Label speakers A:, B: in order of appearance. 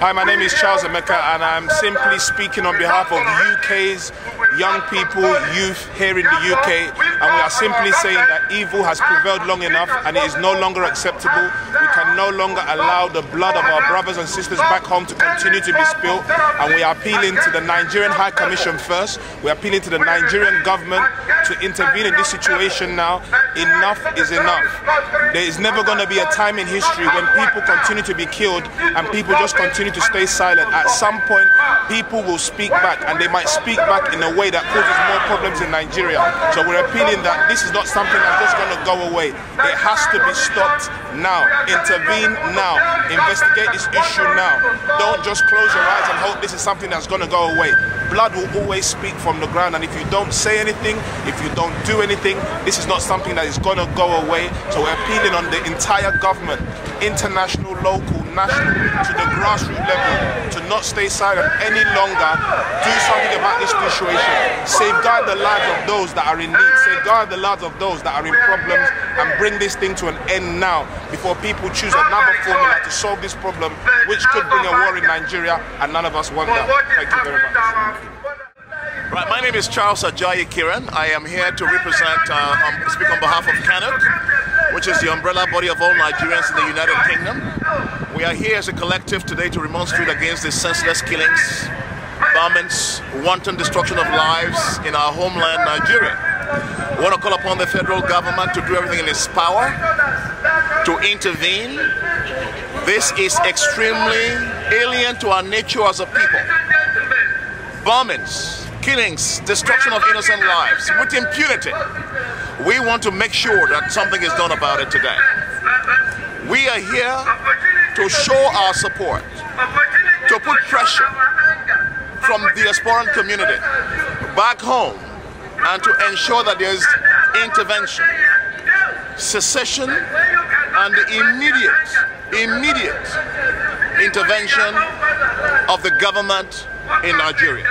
A: Hi, my name is Charles Emeka, and I'm simply speaking on behalf of the UK's young people, youth here in the UK, and we are simply saying that evil has prevailed long enough and it is no longer acceptable. We can no longer allow the blood of our brothers and sisters back home to continue to be spilled, and we are appealing to the Nigerian High Commission first. We are appealing to the Nigerian government to intervene in this situation now. Enough is enough. There is never going to be a time in history when people continue to be killed and people just continue to stay silent. At some point, people will speak back, and they might speak back in a way that causes more problems in Nigeria. So we're appealing that this is not something that's just going to go away. It has to be stopped now. Intervene now. Investigate this issue now. Don't just close your eyes and hope this is something that's going to go away. Blood will always speak from the ground, and if you don't say anything, if you don't do anything, this is not something that is going to go away. So we're appealing on the entire government, international, local, national, to the grassroots level, to not stay silent any longer. Do something about this situation. Safeguard the lives of those that are in need. Safeguard the lives of those that are in problems, and bring this thing to an end now before people choose another formula to solve this problem, which could bring a war in Nigeria, and none of us want that. Thank you very much.
B: Right, my name is Charles Ajayi Kiran. I am here to represent, speak on behalf of CANOT, which is the umbrella body of all Nigerians in the United Kingdom. We are here as a collective today to remonstrate against the senseless killings, bombings, wanton destruction of lives in our homeland, Nigeria. We want to call upon the federal government to do everything in its power to intervene. This is extremely alien to our nature as a people. Bombings, killings, destruction of innocent lives with impunity. We want to make sure that something is done about it today. We are here to show our support, to put pressure from the diasporan community back home, and to ensure that there's intervention, cessation, and the immediate intervention of the government in Nigeria.